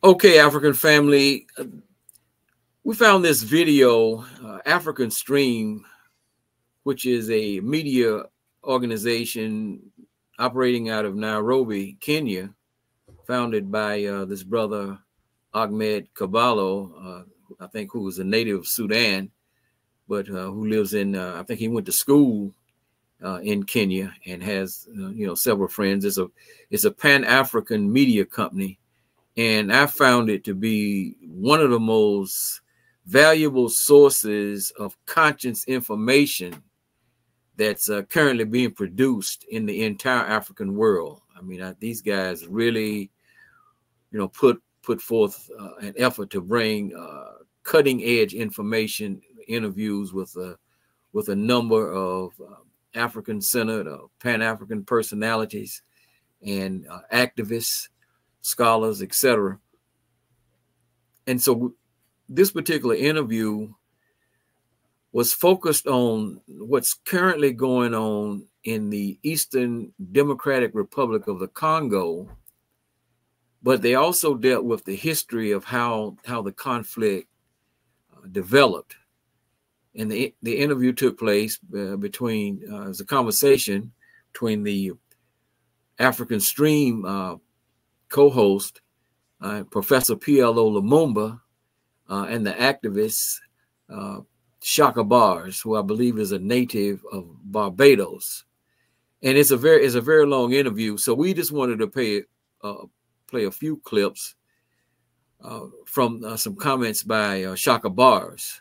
Okay, African family, we found this video, African Stream, which is a media organization operating out of Nairobi, Kenya, founded by this brother Ahmed Kabalo, I think, who was a native of Sudan, but who lives in, I think he went to school in Kenya and has, several friends. It's a Pan-African media company. And I found it to be one of the most valuable sources of conscious information that's currently being produced in the entire African world. I mean, these guys really, put forth an effort to bring cutting edge information, interviews with a number of African-centered, Pan-African personalities and activists, scholars, etc. And so this particular interview was focused on what's currently going on in the Eastern Democratic Republic of the Congo, but they also dealt with the history of how the conflict developed. And the interview took place between, it was a conversation between the African Stream co-host, Professor P.L.O. Lumumba, and the activist Chakabars, who I believe is a native of Barbados. And it's a very long interview, so we just wanted to play a few clips from some comments by Chakabars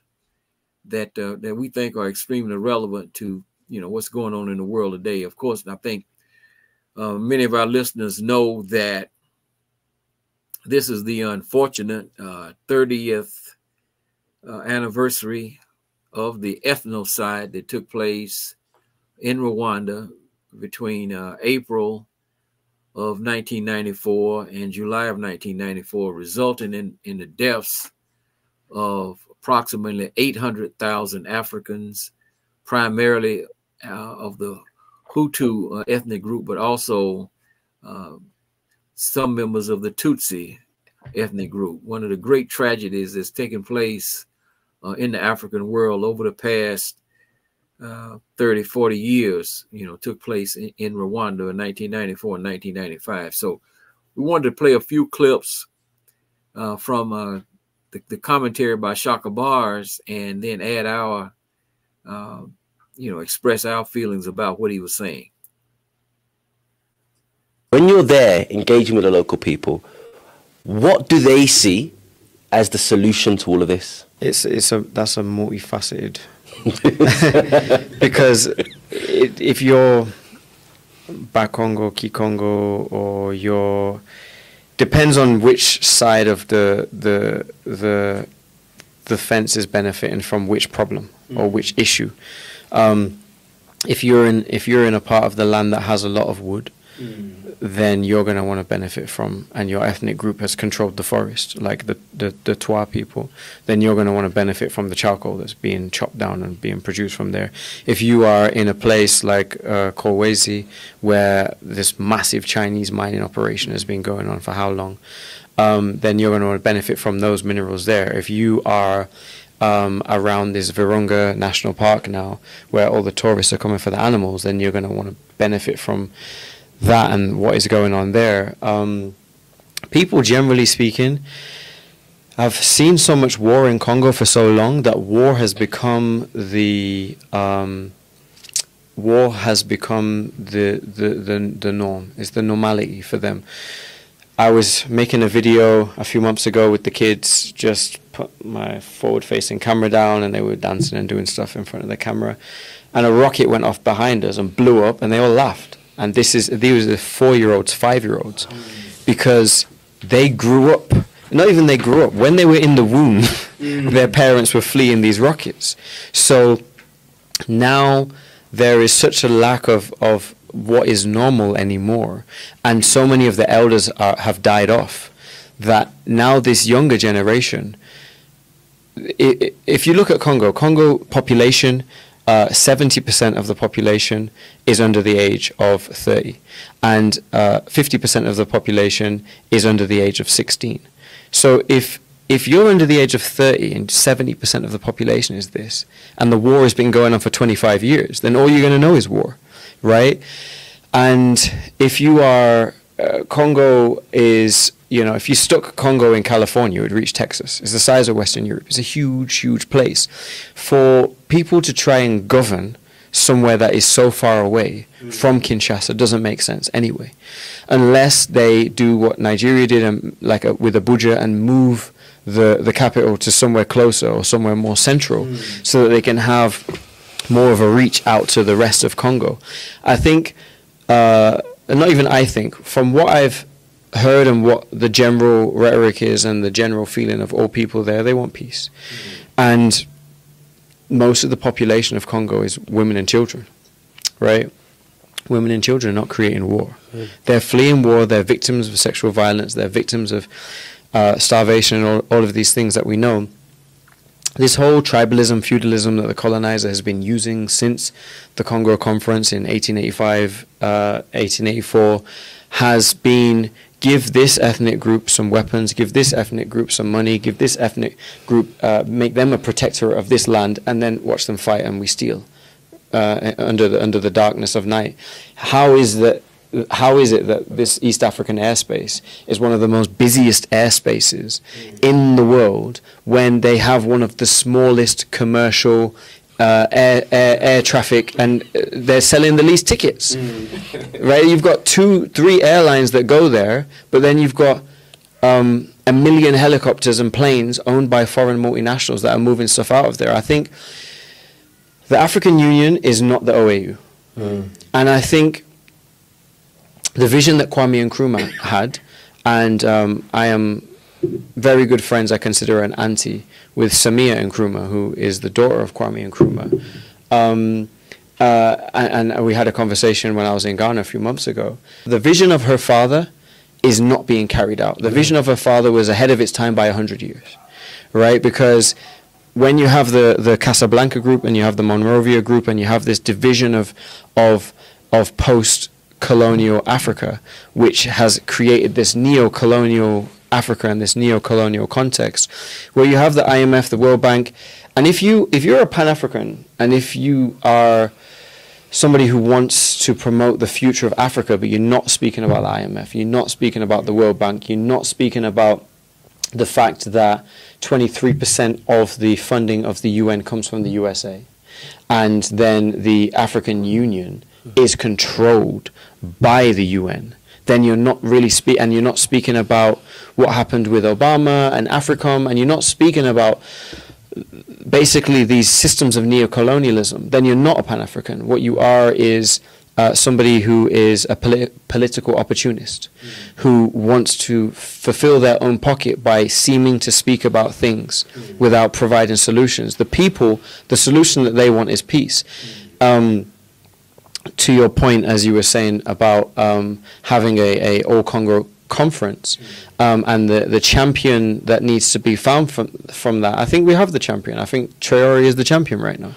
that we think are extremely relevant to what's going on in the world today. Of course, I think many of our listeners know that this is the unfortunate 30th anniversary of the ethnocide that took place in Rwanda between April of 1994 and July of 1994, resulting in the deaths of approximately 800,000 Africans, primarily of the Hutu ethnic group, but also some members of the Tutsi ethnic group. One of the great tragedies that's taken place in the African world over the past 30, 40 years, took place in Rwanda in 1994 and 1995. So we wanted to play a few clips from the commentary by Chakabars and then add our, express our feelings about what he was saying. When you're there engaging with the local people, what do they see as the solution to all of this? That's a multifaceted because if you're Bakongo, Kikongo, or you're depends on which side of the fence is benefiting from which problem or which issue. If you're in a part of the land that has a lot of wood, then you're going to want to benefit from, and your ethnic group has controlled the forest, like the Twa people, then you're going to want to benefit from the charcoal that's being chopped down and being produced from there. If you are in a place like Kolwezi, where this massive Chinese mining operation has been going on for how long, then you're going to want to benefit from those minerals there. If you are around this Virunga National Park now, where all the tourists are coming for the animals, then you're going to want to benefit from that and what is going on there. People, generally speaking, have seen so much war in Congo for so long that war has become the norm. It's the normality for them. I was making a video a few months ago with the kids, just put my forward-facing camera down, and they were dancing and doing stuff in front of the camera, and a rocket went off behind us and blew up, and they all laughed. And these are 4-year-olds, 5-year-olds, because they grew up. Not even they grew up. When they were in the womb, their parents were fleeing these rockets. So now there is such a lack of what is normal anymore, and so many of the elders have died off, that now this younger generation, if you look at Congo population, 70% of the population is under the age of 30, and 50% of the population is under the age of 16. So if you're under the age of 30 and 70% of the population is this, and the war has been going on for 25 years, then all you're going to know is war, right? And if you are, Congo is, if you stuck Congo in California, it would reach Texas. It's the size of Western Europe. It's a huge, huge place. For people to try and govern somewhere that is so far away from Kinshasa doesn't make sense anyway, unless they do what Nigeria did, with Abuja, and move the capital to somewhere closer or somewhere more central, so that they can have more of a reach out to the rest of Congo. I think, not even I think, from what I've heard and what the general rhetoric is and the general feeling of all people there, they want peace. And most of the population of Congo is women and children, right? Women and children are not creating war. They're fleeing war, they're victims of sexual violence, they're victims of starvation, and all of these things that we know. This whole tribalism, feudalism that the colonizer has been using since the Congo Conference in 1885, 1884, has been, give this ethnic group some weapons, give this ethnic group some money, give this ethnic group, make them a protector of this land, and then watch them fight and we steal under the darkness of night. How is it that this East African airspace is one of the most busiest airspaces in the world, when they have one of the smallest commercial air traffic, and they're selling the least tickets, right? You've got 2-3 airlines that go there, but then you've got 1 million helicopters and planes owned by foreign multinationals that are moving stuff out of there. I think the African Union is not the OAU. And I think the vision that Kwame Nkrumah had, and I am very good friends, I consider her an auntie, with Samia Nkrumah, who is the daughter of Kwame Nkrumah. And we had a conversation when I was in Ghana a few months ago. The vision of her father is not being carried out. The vision of her father was ahead of its time by 100 years, right? Because when you have the Casablanca group and you have the Monrovia group and you have this division of post-colonial Africa, which has created this neo-colonial Africa and this neo-colonial context, where you have the IMF, the World Bank, and if you're a Pan-African, and if you are somebody who wants to promote the future of Africa, but you're not speaking about the IMF, you're not speaking about the World Bank, you're not speaking about the fact that 23% of the funding of the UN comes from the USA, and then the African Union is controlled by the UN, then you're not really and you're not speaking about what happened with Obama and Afrikan, and you're not speaking about basically these systems of neocolonialism, then you're not a Pan-African. What you are is somebody who is a political opportunist, who wants to fulfill their own pocket by seeming to speak about things without providing solutions. The people, the solution that they want is peace. To your point, as you were saying about having a all-Congo conference, and the champion that needs to be found from that, I think we have the champion. I think Traoré is the champion right now.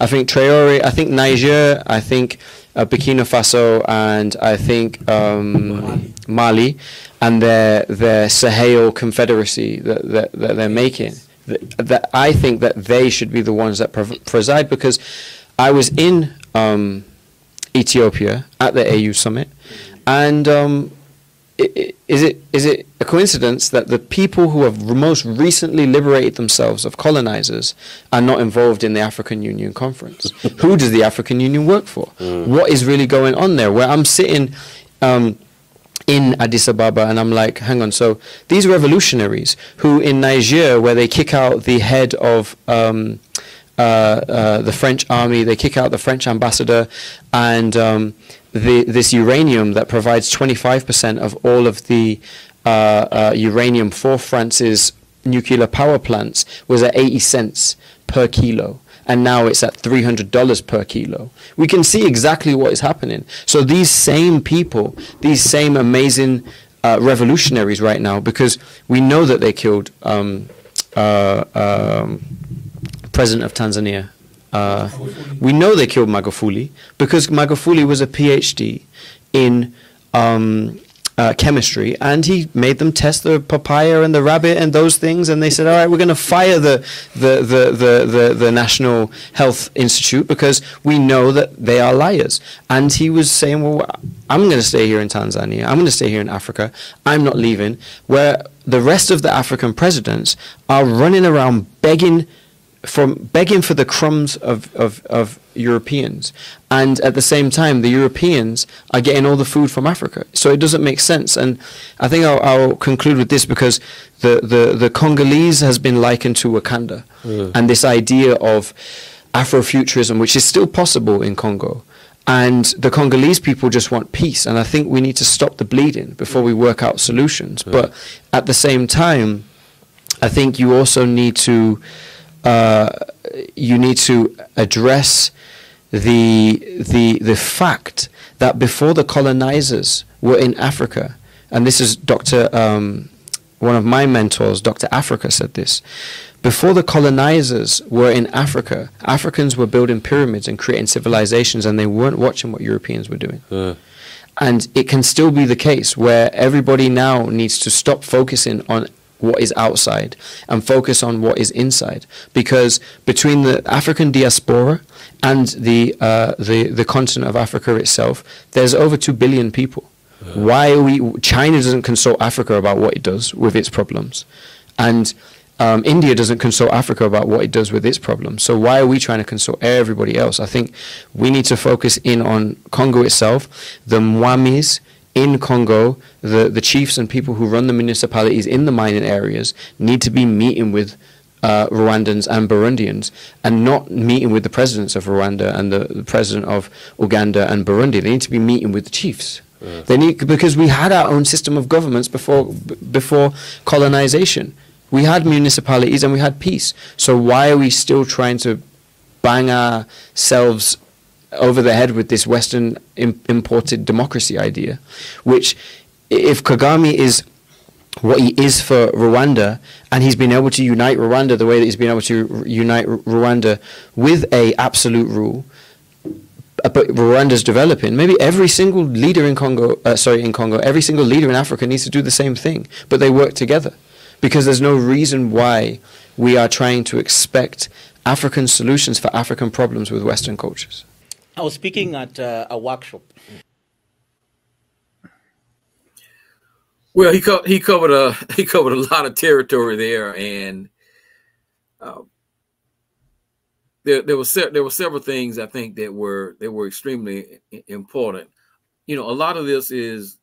I think Traoré, I think Niger, I think Burkina Faso, and I think Mali, and their Sahel Confederacy that they're making. That I think that they should be the ones that preside, because I was in Ethiopia at the AU summit, and is it a coincidence that the people who have most recently liberated themselves of colonizers are not involved in the African Union conference? Who does the African Union work for? What is really going on there? Where I'm sitting in Addis Ababa, and I'm like, hang on, so these revolutionaries who in Niger, where they kick out the head of the French army, they kick out the French ambassador, and this uranium that provides 25% of all of the uranium for France's nuclear power plants was at 80 cents per kilo, and now it's at $300 per kilo. We can see exactly what is happening. So these same people, these same amazing revolutionaries right now, because we know that they killed President of Tanzania. We know they killed Magufuli because Magufuli was a PhD in chemistry, and he made them test the papaya and the rabbit and those things, and they said, all right, we're going to fire the National Health Institute because we know that they are liars. And he was saying, well, I'm going to stay here in Tanzania, I'm going to stay here in Africa, I'm not leaving, where the rest of the African presidents are running around begging for the crumbs of Europeans, and at the same time the Europeans are getting all the food from Africa. So it doesn't make sense. And I think I'll conclude with this, because the Congolese has been likened to Wakanda, and this idea of Afrofuturism, which is still possible in Congo. And the Congolese people just want peace, and I think we need to stop the bleeding before we work out solutions. But at the same time, I think you also need to address the fact that before the colonizers were in Africa, and this is one of my mentors, Dr. Africa, said this. Before the colonizers were in Africa, Africans were building pyramids and creating civilizations, and they weren't watching what Europeans were doing. And it can still be the case where everybody now needs to stop focusing on what is outside and focus on what is inside, because between the African diaspora and the continent of Africa itself, there's over 2 billion people. Why are China doesn't consult Africa about what it does with its problems, and India doesn't consult Africa about what it does with its problems. So why are we trying to consult everybody else? I think we need to focus in on Congo itself, the Mwamis in Congo, the chiefs and people who run the municipalities in the mining areas need to be meeting with Rwandans and Burundians, and not meeting with the presidents of Rwanda and the president of Uganda and Burundi. They need to be meeting with the chiefs. They need, because we had our own system of governments before colonization. We had municipalities and we had peace. So why are we still trying to bang ourselves over the head with this Western imported democracy idea, which, if Kagame is what he is for Rwanda, and he's been able to unite Rwanda the way that he's been able to unite Rwanda with a absolute rule, but Rwanda's developing, maybe every single leader in Congo, every single leader in Africa needs to do the same thing, but they work together, because there's no reason why we are trying to expect African solutions for African problems with Western cultures. I was speaking at a workshop. Well, he covered a lot of territory there, and there were several things I think that were extremely important. You know, a lot of this is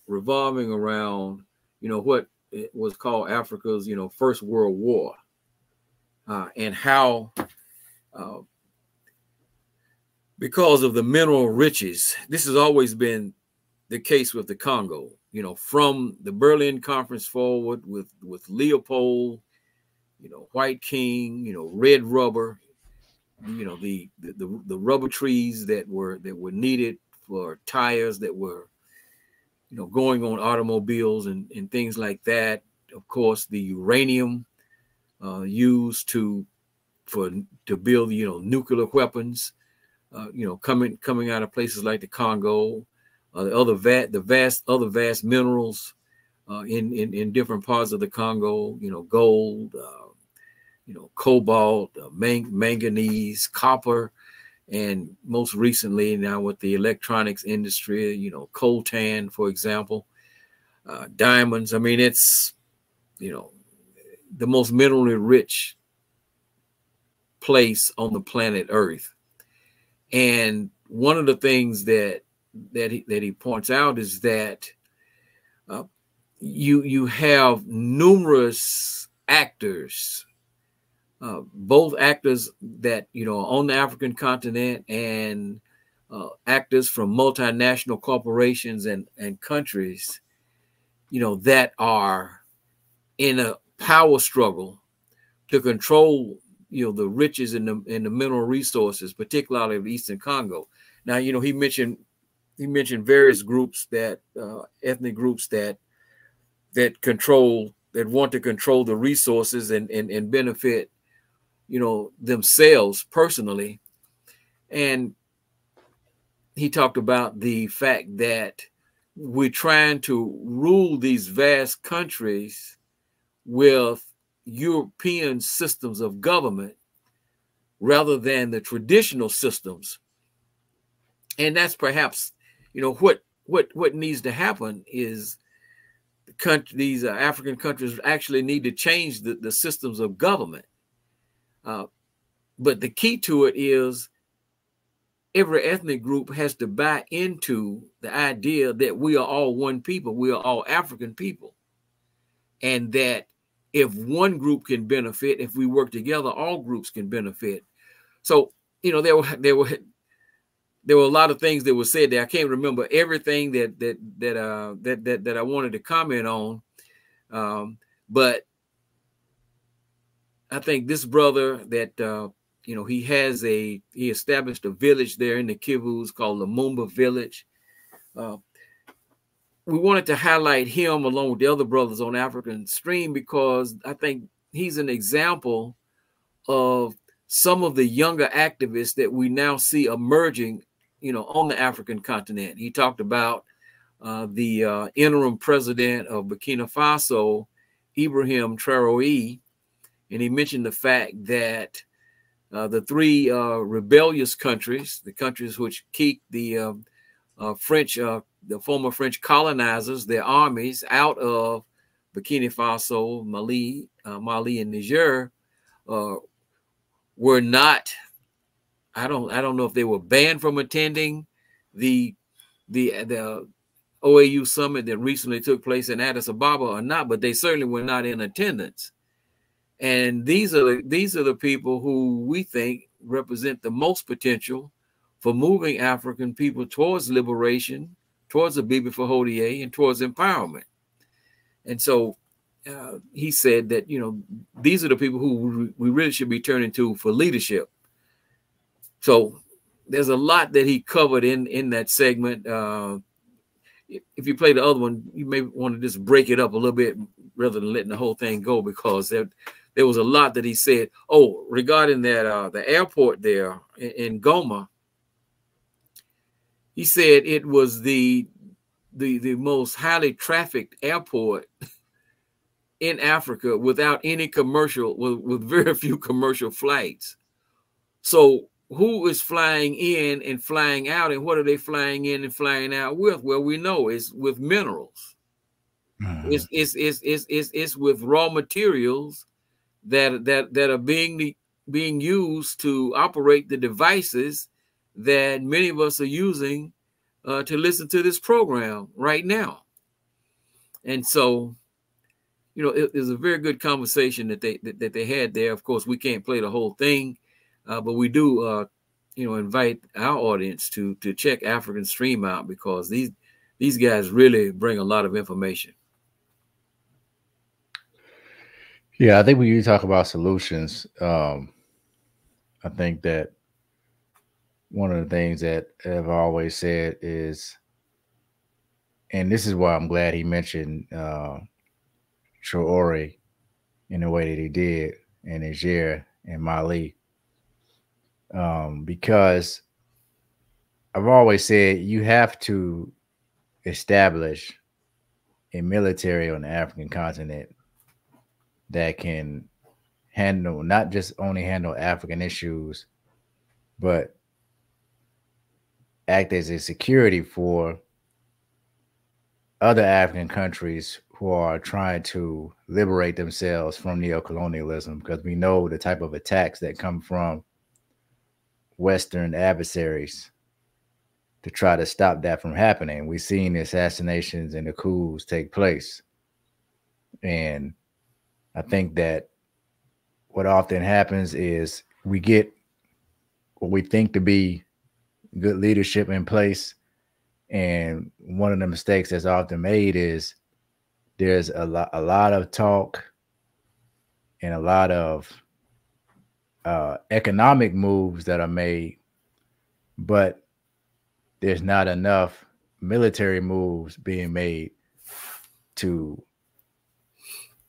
revolving around, you know, what was called Africa's, you know, First World War, and how because of the mineral riches, this has always been the case with the Congo. You know, from the Berlin Conference forward with Leopold, you know, White King, you know, red rubber, you know, the rubber trees that were needed for tires that were, you know, going on automobiles and things like that. Of course, the uranium used to build, you know, nuclear weapons, you know, coming out of places like the Congo, the vast minerals in different parts of the Congo, you know, gold, you know, cobalt, manganese, copper, and most recently now with the electronics industry, you know, coltan, for example, diamonds. I mean, it's, you know, the most minerally rich place on the planet Earth. And one of the things that he points out is that you have numerous actors, both actors that, you know, on the African continent and actors from multinational corporations and countries, you know, that are in a power struggle to control, you know, the riches and the mineral resources, particularly of Eastern Congo. Now, you know, he mentioned various groups that ethnic groups that want to control the resources and benefit, you know, themselves personally. And he talked about the fact that we're trying to rule these vast countries with European systems of government rather than the traditional systems. And that's perhaps, what needs to happen is these African countries actually need to change the systems of government. But the key to it is every ethnic group has to buy into the idea that we are all one people. We are all African people. And that if one group can benefit, if we work together, all groups can benefit. So, there were a lot of things that were said there. I can't remember everything that I wanted to comment on. But I think this brother that he established a village there in the Kivus called Lumumba Village. We wanted to highlight him along with the other brothers on African Stream because I think he's an example of some of the younger activists that we now see emerging, on the African continent. He talked about the interim president of Burkina Faso, Ibrahim Traoré, and he mentioned the fact that the three rebellious countries, the countries which keep the French, the former French colonizers, their armies out of Burkina Faso, Mali, and Niger, were not. I don't know if they were banned from attending the OAU summit that recently took place in Addis Ababa or not, but they certainly were not in attendance. And these are the people who we think represent the most potential for moving African people towards liberation, towards the Bibi Fahodier, and towards empowerment. And so he said that, these are the people who we really should be turning to for leadership. So there's a lot that he covered in that segment. If you play the other one, you may want to just break it up a little bit rather than letting the whole thing go, because there was a lot that he said. Oh, regarding that the airport there in Goma, he said it was the most highly trafficked airport in Africa without any commercial, with very few commercial flights. So who is flying in and flying out, and what are they flying in and flying out with? Well, we know it's with minerals. Mm-hmm. It's with raw materials that are being used to operate the devices that many of us are using to listen to this program right now. And so, it was a very good conversation that they had there. Of course, we can't play the whole thing, but we do, invite our audience to check African Stream out, because these guys really bring a lot of information. Yeah, I think when you talk about solutions, I think that one of the things that I've always said is, and this is why I'm glad he mentioned Traoré in the way that he did in Niger and Mali, because I've always said you have to establish a military on the African continent that can handle, not just only handle African issues, but act as a security for other African countries who are trying to liberate themselves from neocolonialism, because we know the type of attacks that come from Western adversaries to try to stop that from happening. We've seen the assassinations and the coups take place. And I think that what often happens is we get what we think to be good leadership in place. And one of the mistakes that's often made is there's a lot of talk and a lot of economic moves that are made, but there's not enough military moves being made to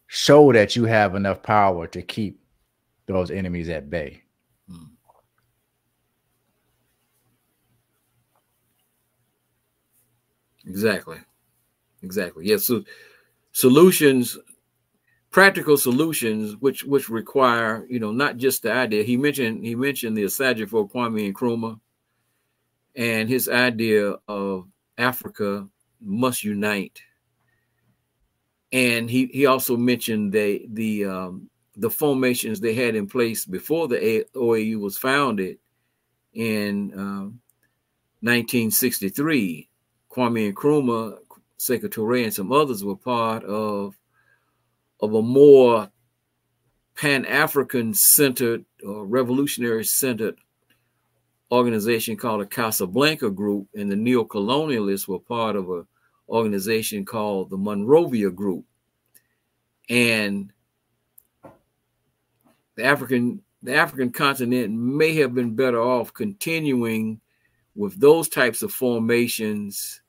show that you have enough power to keep those enemies at bay. Exactly. exactly. Yes. So solutions, practical solutions, which require, you know, not just the idea. He mentioned the Asajia for Kwame Nkrumah, and his idea of Africa must unite. And he also mentioned the formations they had in place before the OAU was founded in 1963. Kwame Nkrumah, Sekou Touré, and some others were part of a more Pan-African centered or revolutionary centered organization called the Casablanca Group, and the neo-colonialists were part of an organization called the Monrovia Group. And the African continent may have been better off continuing with those types of formations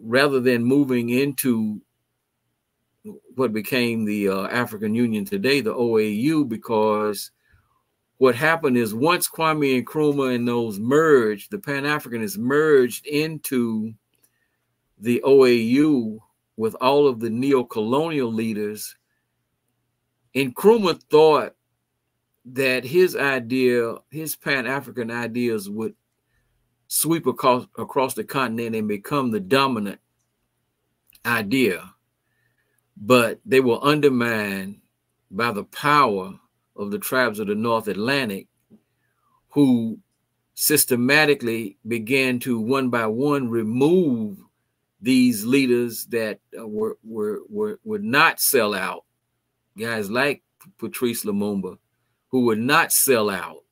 rather than moving into what became the African Union today, the OAU, because what happened is once Kwame Nkrumah and those merged, the Pan-Africanists merged into the OAU with all of the neo-colonial leaders. Nkrumah thought that his Pan-African ideas would sweep across the continent and become the dominant idea, but they were undermined by the power of the tribes of the North Atlantic, who systematically began to one by one remove these leaders that would not sell out. Guys like Patrice Lumumba, who would not sell out,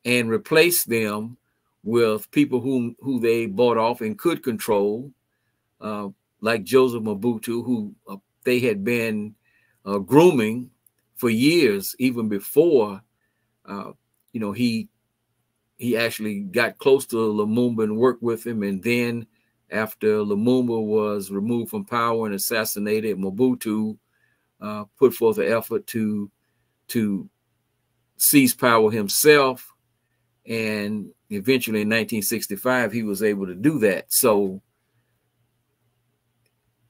and replace them with people who they bought off and could control, like Joseph Mobutu, who they had been grooming for years, even before you know, he actually got close to Lumumba and worked with him. And then after Lumumba was removed from power and assassinated, Mobutu put forth an effort to seize power himself, and eventually in 1965 he was able to do that. So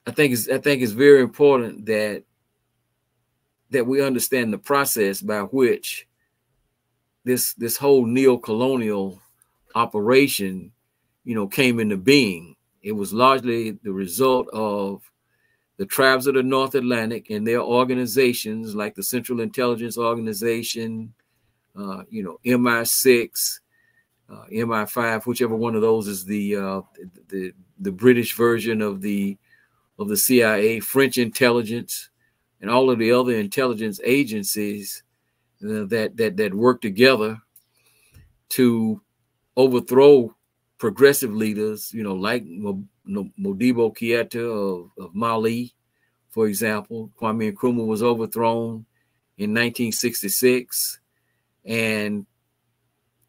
I think it's very important that we understand the process by which this whole neo-colonial operation, you know, came into being. It was largely the result of the tribes of the North Atlantic and their organizations like the Central Intelligence Organization, you know, MI6, MI5, whichever one of those is the British version of the CIA, French intelligence, and all of the other intelligence agencies that work together to overthrow progressive leaders, you know, like Modibo Keita of Mali, for example. Kwame Nkrumah was overthrown in 1966, and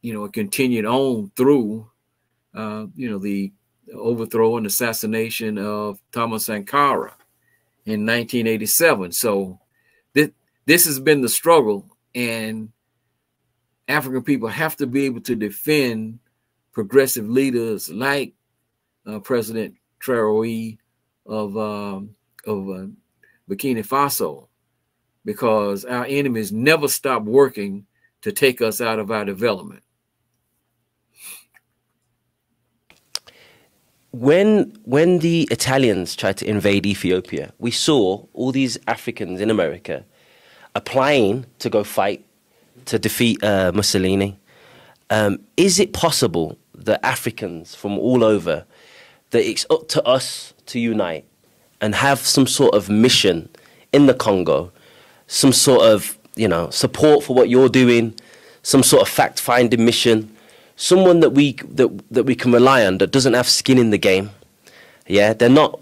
you know, it continued on through you know, the overthrow and assassination of Thomas Sankara in 1987. So this has been the struggle, and African people have to be able to defend progressive leaders like President Traoré of Burkina Faso, because our enemies never stop working to take us out of our development. When the Italians tried to invade Ethiopia, we saw all these Africans in America applying to go fight to defeat Mussolini. Is it possible that Africans from all over, that it's up to us to unite and have some sort of mission in the Congo, some sort of, you know, support for what you're doing, some sort of fact-finding mission, someone that we can rely on, that doesn't have skin in the game? Yeah, they're not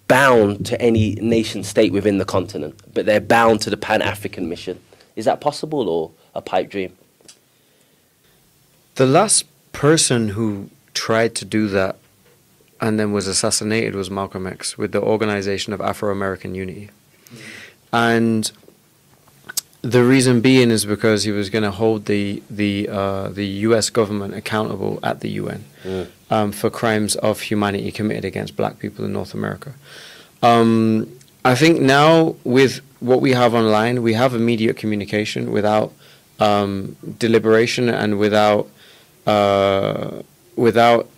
bound to any nation state within the continent, but they're bound to the Pan-African mission. Is that possible, or a pipe dream? The last person who tried to do that and then was assassinated was Malcolm X with the Organization of Afro-American Unity. And the reason being is because he was going to hold the U.S. government accountable at the UN. for crimes of humanity committed against black people in North America. I think now with what we have online, we have immediate communication without deliberation and without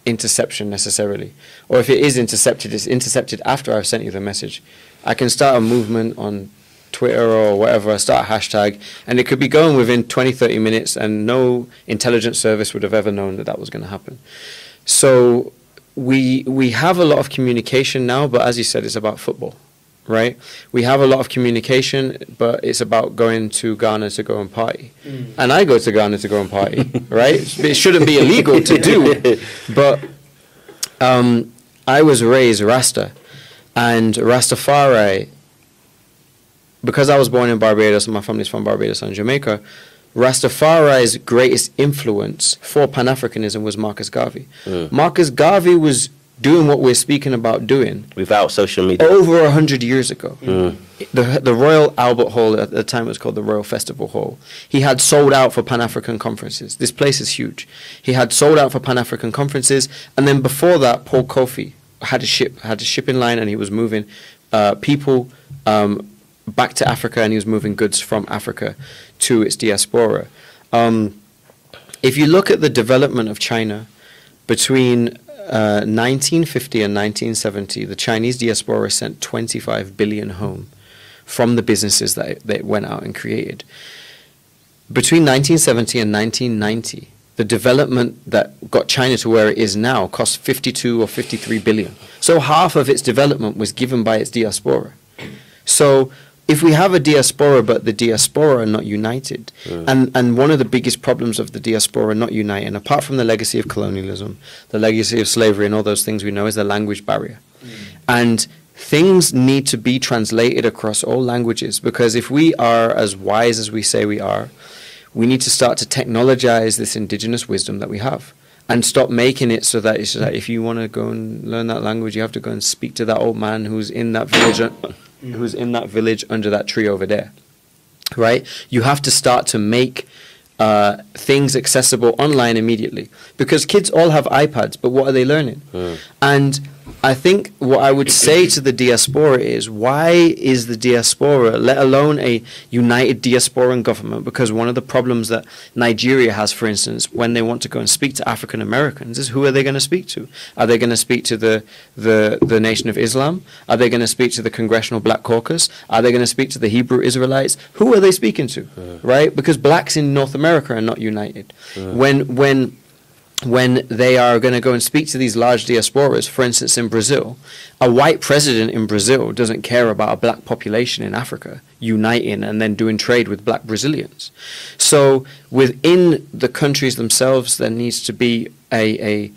interception necessarily. Or if it is intercepted, it's intercepted after I've sent you the message. I can start a movement on Twitter or whatever, start a hashtag, and it could be going within 20, 30 minutes, and no intelligence service would have ever known that that was going to happen. So we have a lot of communication now, but as you said, it's about football, right? We have a lot of communication, but it's about going to Ghana to go and party. And I go to Ghana to go and party, right? It shouldn't be illegal to do, but I was raised Rasta, and Rastafari, because I was born in Barbados and my family's from Barbados and Jamaica, Rastafari's greatest influence for Pan-Africanism was Marcus Garvey. Marcus Garvey was doing what we're speaking about doing without social media over 100 years ago. The Royal Albert Hall, at the time it was called the Royal Festival Hall, he had sold out for Pan-African conferences. This place is huge. He had sold out for Pan-African conferences, and then before that, Paul Kofi had a shipping line, and he was moving people back to Africa, and he was moving goods from Africa to its diaspora. If you look at the development of China between 1950 and 1970, the Chinese diaspora sent 25 billion home from the businesses that it went out and created. Between 1970 and 1990, the development that got China to where it is now cost 52 or 53 billion. So half of its development was given by its diaspora. So if we have a diaspora, but the diaspora are not united, and one of the biggest problems of the diaspora not uniting, apart from the legacy of colonialism, the legacy of slavery and all those things we know, is the language barrier. And things need to be translated across all languages, because if we are as wise as we say we are, we need to start to technologize this indigenous wisdom that we have, and stop making it so that it's like, if you want to go and learn that language, you have to go and speak to that old man who's in that village under that tree over there, right? You have to start to make things accessible online immediately, because kids all have iPads, but what are they learning? And I think what I would say to the diaspora is, why is the diaspora, let alone a united diasporan government, because one of the problems that Nigeria has, for instance, when they want to go and speak to African Americans, is who are they going to speak to? Are they going to speak to the Nation of Islam? Are they going to speak to the Congressional Black Caucus? Are they going to speak to the Hebrew Israelites? Who are they speaking to, right? Because blacks in North America are not united. When they are going to go and speak to these large diasporas, for instance, in Brazil, a white president in Brazil doesn't care about a black population in Africa uniting and then doing trade with black Brazilians. So within the countries themselves, there needs to be an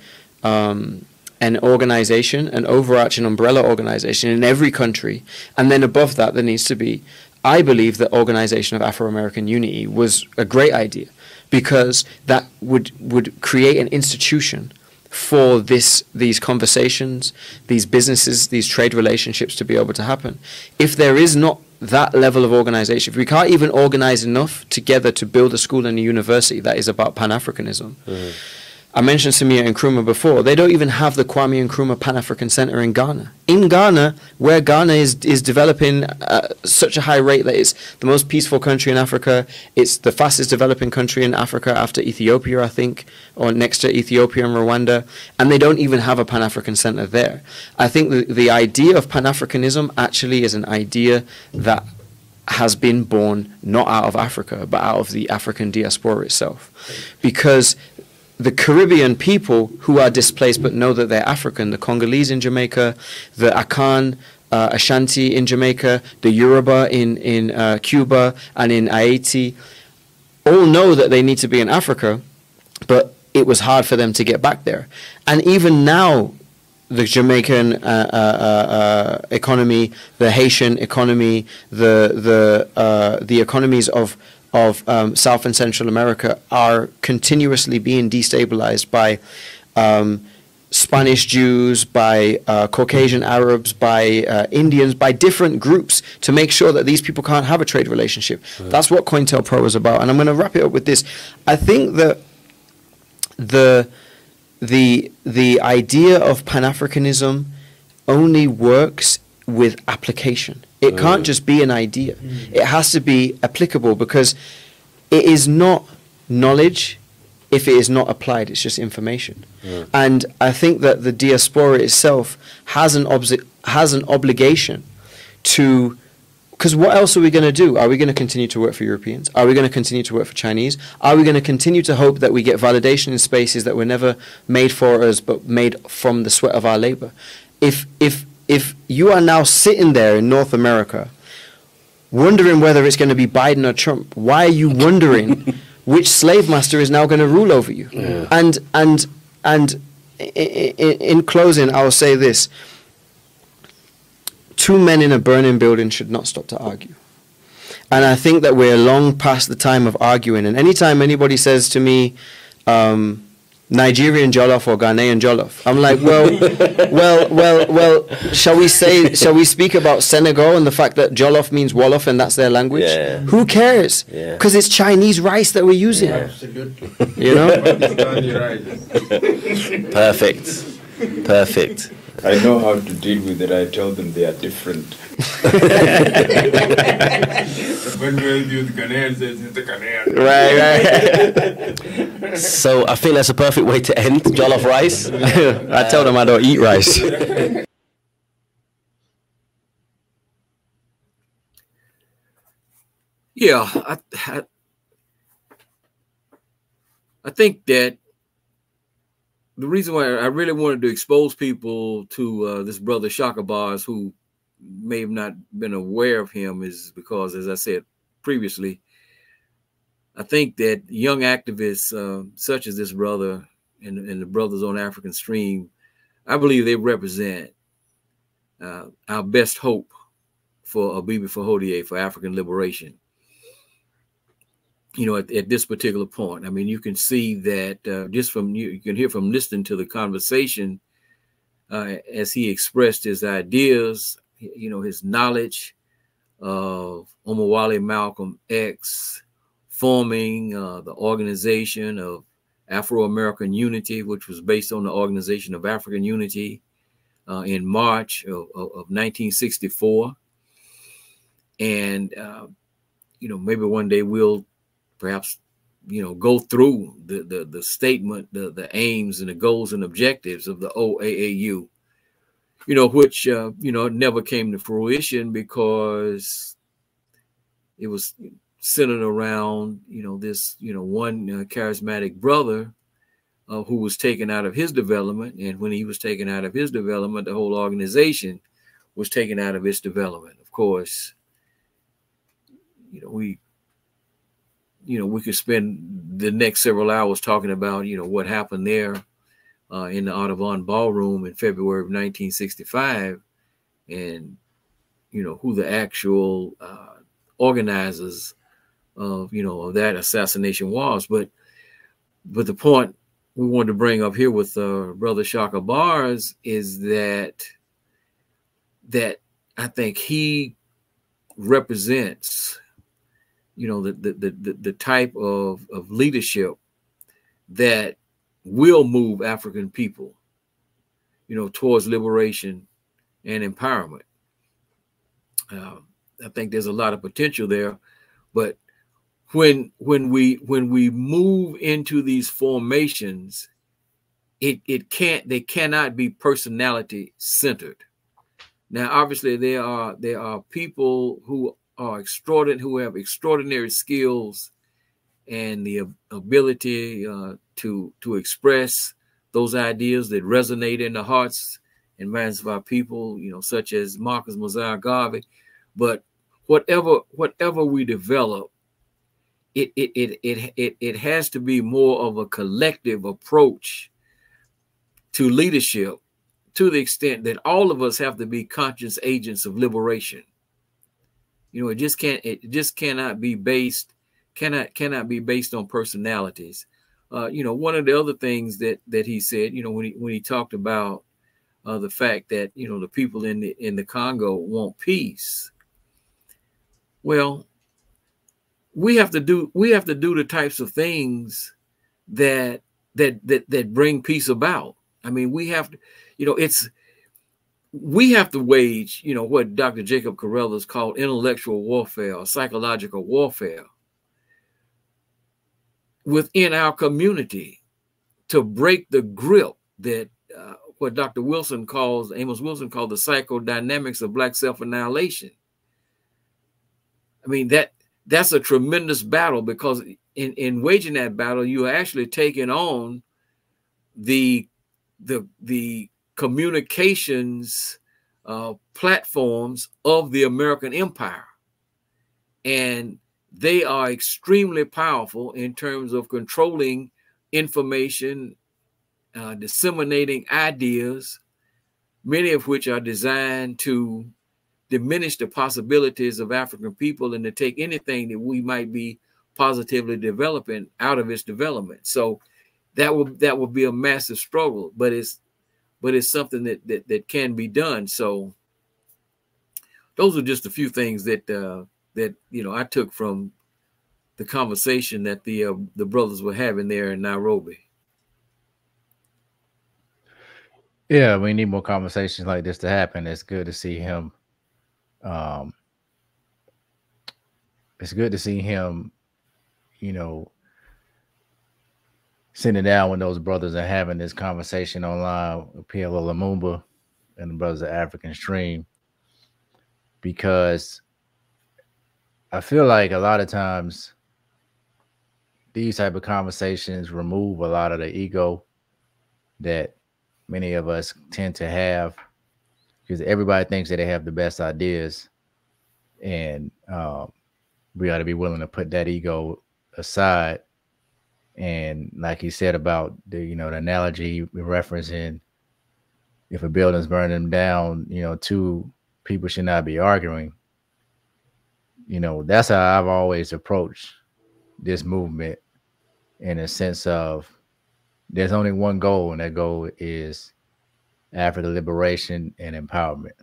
organization, an overarching umbrella organization in every country. And then above that, there needs to be, I believe, the Organization of Afro-American Unity was a great idea, because that would create an institution for these conversations, these businesses, these trade relationships to be able to happen. If there is not that level of organization, if we can't even organize enough together to build a school and a university that is about Pan-Africanism. I mentioned Samia Nkrumah before. They don't even have the Kwame Nkrumah Pan-African Center in Ghana. In Ghana, where Ghana is developing at such a high rate that it's the most peaceful country in Africa, it's the fastest developing country in Africa after Ethiopia, I think, or next to Ethiopia and Rwanda, and they don't even have a Pan-African Center there. I think the idea of Pan-Africanism actually is an idea that has been born not out of Africa, but out of the African diaspora itself. Because the Caribbean people who are displaced but know that they're African, the Congolese in Jamaica, the Akan, Ashanti in Jamaica, the Yoruba in Cuba and in Haiti, all know that they need to be in Africa, but it was hard for them to get back there. And even now, the Jamaican economy, the Haitian economy, the economies of South and Central America are continuously being destabilized by Spanish Jews, by Caucasian Arabs, by Indians, by different groups, to make sure that these people can't have a trade relationship. That's what COINTELPRO is about. And I'm going to wrap it up with this. I think that the idea of Pan-Africanism only works with application. It can't just be an idea. It has to be applicable, because it is not knowledge if it is not applied. It's just information. And I think that the diaspora itself has an obligation to, because what else are we going to do? Are we going to continue to work for Europeans? Are we going to continue to work for Chinese? Are we going to continue to hope that we get validation in spaces that were never made for us but made from the sweat of our labor? If you are now sitting there in North America wondering whether it's going to be Biden or Trump, why are you wondering which slave master is now going to rule over you? And in closing, I will say this. Two men in a burning building should not stop to argue. And I think that we're long past the time of arguing. And anytime anybody says to me, Nigerian jollof or Ghanaian jollof, I'm like, well, shall we speak about Senegal and the fact that jollof means wolof and that's their language? Yeah. Who cares? Because it's Chinese rice that we're using. Absolutely. You know? Perfect. I know how to deal with it. I tell them they are different. When we use Ghanaian, says it's the Ghanaian. Right. So I think that's a perfect way to end jollof rice. I tell them I don't eat rice. Yeah, I think that the reason why I really wanted to expose people to this brother Chakabars, who may have not been aware of him, is because, as I said previously, I think that young activists such as this brother and the brothers on African Stream, I believe they represent our best hope for Abibi Fahodie, for African liberation. You know, at this particular point, I mean, you can see that just from you can hear from listening to the conversation as he expressed his ideas, you know, his knowledge of Omowale Malcolm X forming the organization of Afro-American Unity, which was based on the Organization of African Unity in March of 1964. And, you know, maybe one day we'll perhaps, you know, go through the statement, the aims and the goals and objectives of the OAAU, you know, which, you know, never came to fruition because it was centered around, you know, this, you know, one charismatic brother who was taken out of his development. And when he was taken out of his development, the whole organization was taken out of its development. Of course, you know, we could spend the next several hours talking about, you know, what happened there in the Audubon Ballroom in February of 1965, and, you know, who the actual organizers of, you know, of that assassination was. But the point we wanted to bring up here with Brother Chakabars is that I think he represents, you know, the type of leadership that will move African people, you know, towards liberation and empowerment. I think there's a lot of potential there, but when we move into these formations, they cannot be personality centered. Now, obviously, there are people who are extraordinary, who have extraordinary skills and the ability to express those ideas that resonate in the hearts and minds of our people, you know, such as Marcus Mosiah Garvey. But whatever we develop, it has to be more of a collective approach to leadership, to the extent that all of us have to be conscious agents of liberation. You know, it just cannot be based on personalities. You know, one of the other things that he said, you know, when he talked about the fact that, you know, the people in the Congo want peace. Well, we have to do the types of things that that bring peace about. I mean, we have to, we have to wage, what Dr. Jacob Carruthers called intellectual warfare or psychological warfare within our community to break the grip that what Dr. Wilson calls, Amos Wilson called the psychodynamics of Black self-annihilation. I mean, that's a tremendous battle, because in waging that battle, you are actually taking on the communications platforms of the American empire. And they are extremely powerful in terms of controlling information, disseminating ideas, many of which are designed to diminish the possibilities of African people and to take anything that we might be positively developing out of its development. So that will be a massive struggle, but it's something that can be done. So those are just a few things that I took from the conversation that the brothers were having there in Nairobi. Yeah, we need more conversations like this to happen. It's good to see him. It's good to see him, sitting down when those brothers are having this conversation online with PLO Lumumba and the brothers of African Stream, because I feel like a lot of times these type of conversations remove a lot of the ego that many of us tend to have, because everybody thinks that they have the best ideas, and we ought to be willing to put that ego aside. And like he said about the analogy we referencing, if a building's burning down, two people should not be arguing. That's how I've always approached this movement, in a sense of there's only one goal, and that goal is African liberation and empowerment.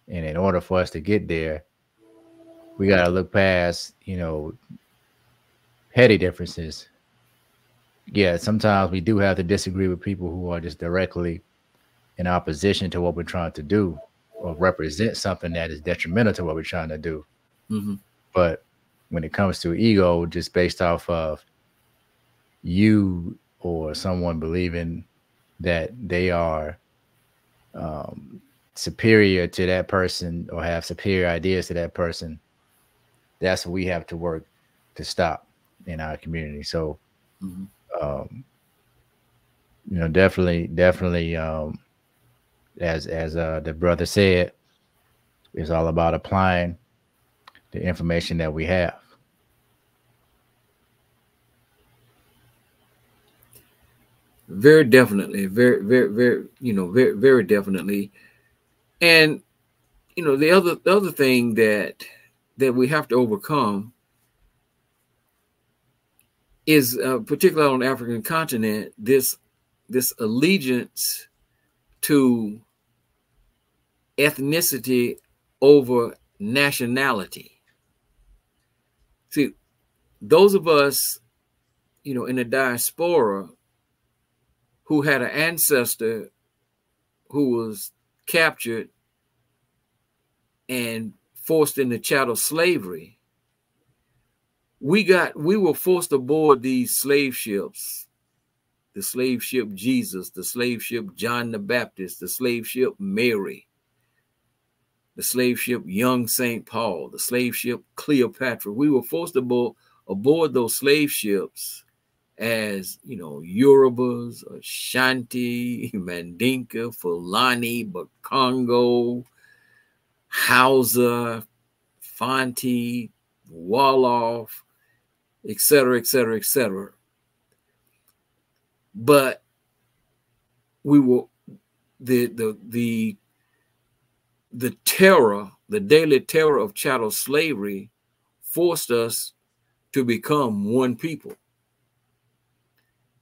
And in order for us to get there, we got to look past, petty differences. Yeah, sometimes we do have to disagree with people who are just directly in opposition to what we're trying to do, or represent something that is detrimental to what we're trying to do. Mm-hmm. But when it comes to ego, just based off of you or someone believing that they are superior to that person or have superior ideas to that person, that's what we have to work to stop in our community. So, mm-hmm. Definitely, as the brother said, it's all about applying the information that we have. Very definitely, very definitely. And the other thing that we have to overcome is, particularly on the African continent, this allegiance to ethnicity over nationality. See, those of us, in the diaspora, who had an ancestor who was captured and forced into chattel slavery, we were forced aboard these slave ships, the slave ship Jesus, the slave ship John the Baptist, the slave ship Mary, the slave ship Young St. Paul, the slave ship Cleopatra. We were forced aboard those slave ships as, Yorubas, Ashanti, Mandinka, Fulani, Bakongo, Hausa, Fanti, Wolof, et cetera, et cetera, et cetera. But we were the terror, the daily terror of chattel slavery forced us to become one people.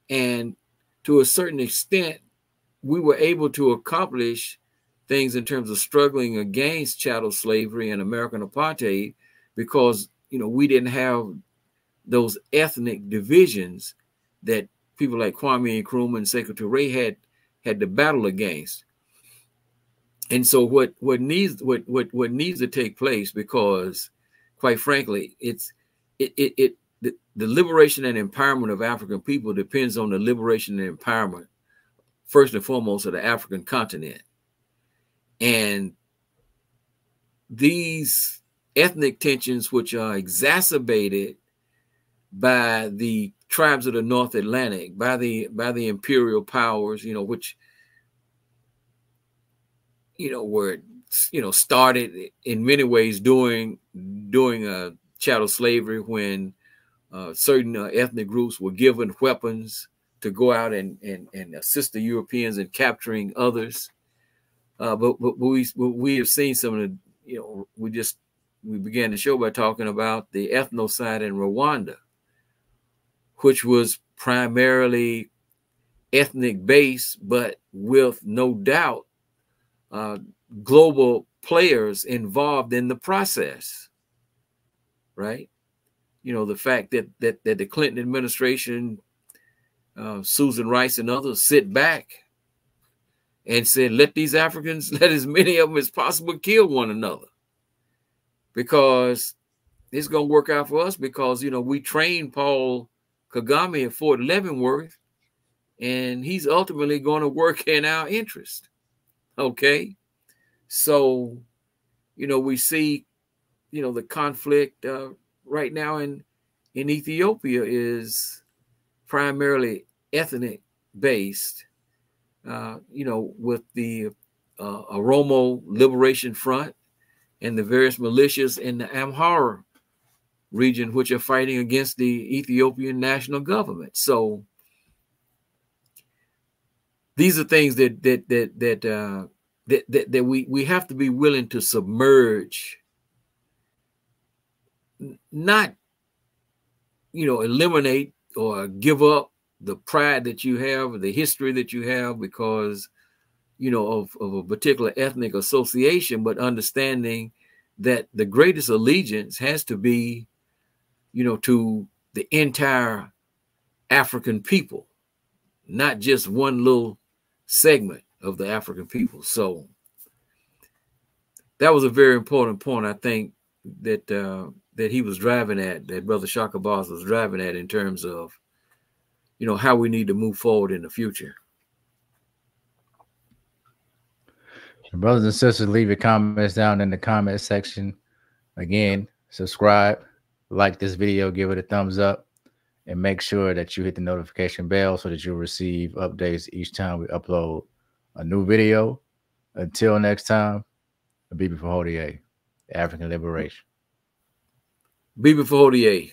And to a certain extent, we were able to accomplish things in terms of struggling against chattel slavery and American apartheid, because we didn't have those ethnic divisions that people like Kwame Nkrumah and Sekou Touré had to battle against. And so what needs to take place, because quite frankly, the liberation and empowerment of African people depends on the liberation and empowerment, first and foremost, of the African continent. And these ethnic tensions, which are exacerbated by the tribes of the North Atlantic, by the imperial powers, which, were, started in many ways during chattel slavery, when certain ethnic groups were given weapons to go out and assist the Europeans in capturing others. But we have seen some of the, we began the show by talking about the ethnocide in Rwanda, which was primarily ethnic based, but with no doubt global players involved in the process, right? The fact that the Clinton administration, Susan Rice and others, sit back and said, let these Africans, let as many of them as possible kill one another, because it's going to work out for us, because, we trained Paul Kagame at Fort Leavenworth, and he's ultimately going to work in our interest. Okay. So, we see, the conflict right now in Ethiopia is primarily ethnic based, with the Oromo Liberation Front and the various militias in the Amhara region, which are fighting against the Ethiopian national government. So these are things that we have to be willing to submerge, not, eliminate or give up the pride that you have, the history that you have, because, of a particular ethnic association, but understanding that the greatest allegiance has to be, to the entire African people, not just one little segment of the African people. So that was a very important point, I think, that that he was driving at, that Brother Chakabars was driving at, in terms of, how we need to move forward in the future. Brothers and sisters, leave your comments down in the comment section. Again, subscribe, like this video, give it a thumbs up, and make sure that you hit the notification bell so that you'll receive updates each time we upload a new video. Until next time, be before Hodier, African liberation. Be before Hodier.